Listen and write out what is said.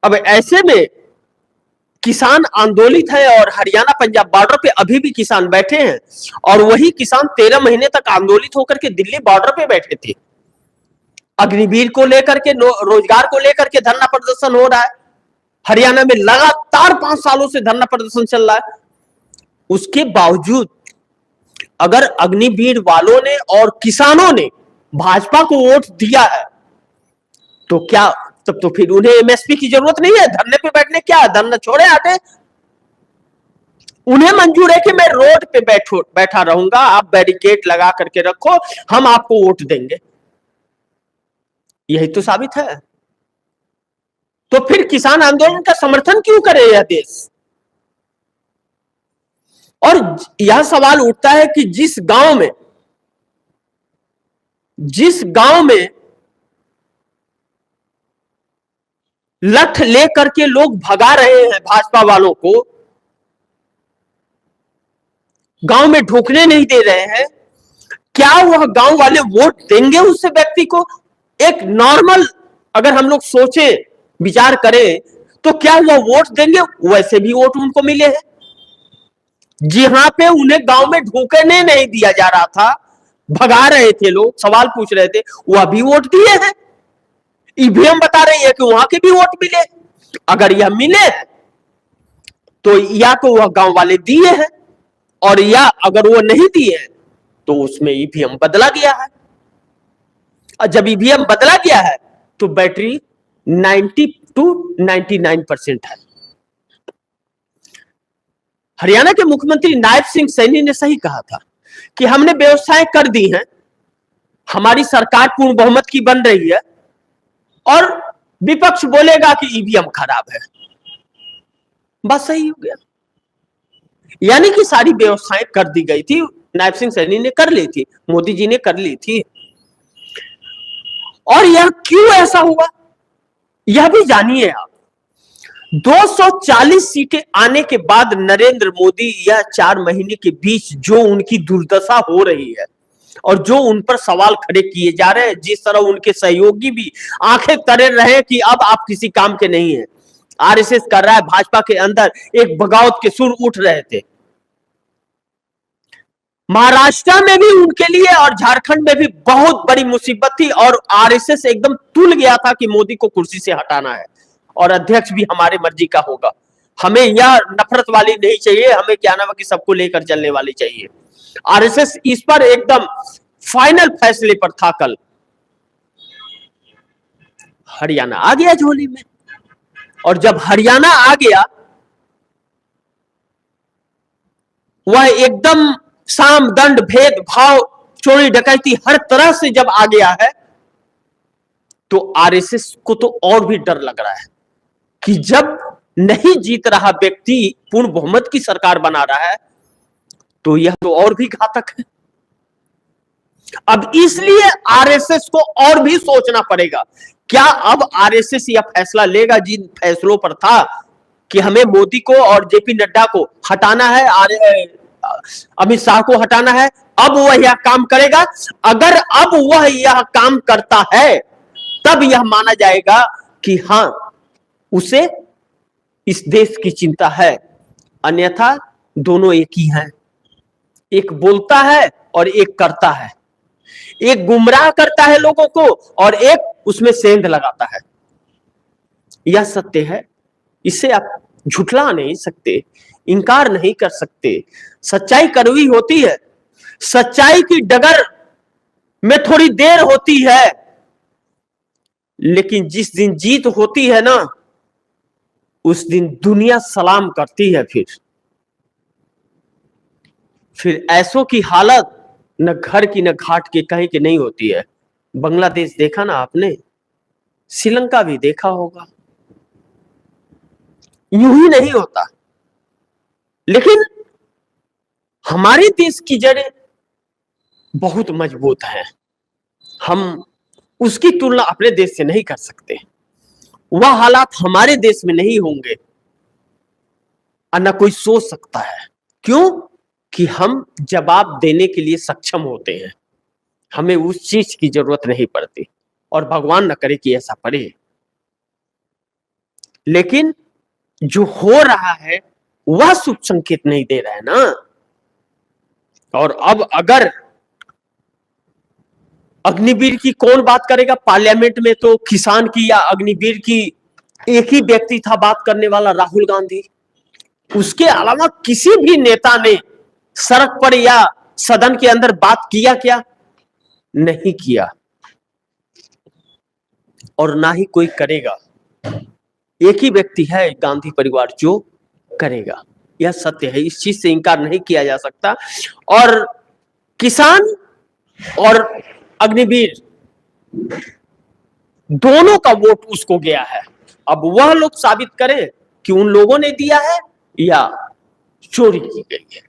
अब ऐसे में किसान आंदोलित है और हरियाणा पंजाब बॉर्डर पे अभी भी किसान बैठे हैं और वही किसान 13 महीने तक आंदोलित होकर के दिल्ली बॉर्डर पे बैठे थे। अग्निवीर को लेकर के, रोजगार को लेकर के धरना प्रदर्शन हो रहा है। हरियाणा में लगातार 5 सालों से धरना प्रदर्शन चल रहा है। उसके बावजूद अगर अग्निवीर वालों ने और किसानों ने भाजपा को वोट दिया है तो क्या तब तो फिर उन्हें एमएसपी की जरूरत नहीं है धरने पे बैठने। क्या धरना छोड़े हटे, उन्हें मंजूर है कि मैं रोड पे बैठा रहूंगा, आप बैरिकेड लगा करके रखो, हम आपको वोट देंगे। यही तो साबित है। तो फिर किसान आंदोलन का समर्थन क्यों करे यह देश? और यह सवाल उठता है कि जिस गांव में लठ लेकर के लोग भगा रहे हैं भाजपा वालों को, गांव में ढुकने नहीं दे रहे हैं, क्या वह गांव वाले वोट देंगे उस व्यक्ति को? एक नॉर्मल अगर हम लोग सोचे विचार करें तो क्या वह वोट देंगे? वैसे भी वोट उनको मिले हैं। जहां पे उन्हें गांव में ढुकने नहीं दिया जा रहा था, भगा रहे थे लोग, सवाल पूछ रहे थे, वह भी वोट दिए हैं। ईवीएम बता रही है कि वहां के भी वोट मिले। अगर यह मिले तो या तो वह गांव वाले दिए हैं और या अगर वो नहीं दिए हैं तो उसमें ईवीएम बदला गया है। और जब ईवीएम बदला गया है तो बैटरी 90 to 99% है। हरियाणा के मुख्यमंत्री नायब सिंह सैनी ने सही कहा था कि हमने व्यवस्थाएं कर दी हैं, हमारी सरकार पूर्ण बहुमत की बन रही है और विपक्ष बोलेगा कि ईवीएम खराब है, बस सही हो गया। यानी कि सारी व्यवस्थाएं कर दी गई थी, नायब सिंह सैनी ने कर ली थी, मोदी जी ने कर ली थी। और यह क्यों ऐसा हुआ यह भी जानिए आप। 240 सीटें आने के बाद नरेंद्र मोदी यह 4 महीने के बीच जो उनकी दुर्दशा हो रही है और जो उन पर सवाल खड़े किए जा रहे हैं, जिस तरह उनके सहयोगी भी आंखें तरे रहे कि अब आप किसी काम के नहीं हैं, आरएसएस कर रहा है, भाजपा के अंदर एक बगावत के सुर उठ रहे थे। महाराष्ट्र में भी उनके लिए और झारखंड में भी बहुत बड़ी मुसीबत थी और आरएसएस एकदम तुल गया था कि मोदी को कुर्सी से हटाना है और अध्यक्ष भी हमारे मर्जी का होगा। हमें यह नफरत वाली नहीं चाहिए, हमें क्या नाम है कि सबको लेकर चलने वाली चाहिए। आरएसएस इस पर एकदम फाइनल फैसले पर था कल। हरियाणा आ गया झोली में और जब हरियाणा आ गया वह एकदम साम दंड भेदभाव चोरी डकैती हर तरह से जब आ गया है तो आरएसएस को तो और भी डर लग रहा है कि जब नहीं जीत रहा व्यक्ति पूर्ण बहुमत की सरकार बना रहा है तो यह तो और भी घातक है। अब इसलिए आरएसएस को और भी सोचना पड़ेगा। क्या अब आरएसएस यह फैसला लेगा जिन फैसलों पर था कि हमें मोदी को और जेपी नड्डा को हटाना है, अमित शाह को हटाना है, अब वह यह काम करेगा? अगर अब वह यह काम करता है तब यह माना जाएगा कि हां उसे इस देश की चिंता है, अन्यथा दोनों एक ही हैं। एक बोलता है और एक करता है, एक गुमराह करता है लोगों को और एक उसमें सेंध लगाता है। यह सत्य है, इसे आप झुठला नहीं सकते, इनकार नहीं कर सकते। सच्चाई कड़वी होती है, सच्चाई की डगर में थोड़ी देर होती है, लेकिन जिस दिन जीत होती है ना उस दिन दुनिया सलाम करती है। फिर ऐसों की हालत न घर की न घाट की कहीं की नहीं होती है। बांग्लादेश देखा ना आपने, श्रीलंका भी देखा होगा, यूं ही नहीं होता। लेकिन हमारे देश की जड़ें बहुत मजबूत हैं, हम उसकी तुलना अपने देश से नहीं कर सकते। वह हालात हमारे देश में नहीं होंगे और न कोई सोच सकता है। क्यों? कि हम जवाब देने के लिए सक्षम होते हैं, हमें उस चीज की जरूरत नहीं पड़ती और भगवान न करे कि ऐसा पड़े। लेकिन जो हो रहा है वह शुभ संकेत नहीं दे रहा है ना। और अब अगर अग्निवीर की कौन बात करेगा पार्लियामेंट में, तो किसान की या अग्निवीर की एक ही व्यक्ति था बात करने वाला, राहुल गांधी। उसके अलावा किसी भी नेता ने सड़क पर या सदन के अंदर बात किया क्या? नहीं किया, और ना ही कोई करेगा। एक ही व्यक्ति है गांधी परिवार जो करेगा, यह सत्य है, इस चीज से इंकार नहीं किया जा सकता। और किसान और अग्निवीर दोनों का वोट उसको गया है। अब वह लोग साबित करें कि उन लोगों ने दिया है या चोरी की गई है।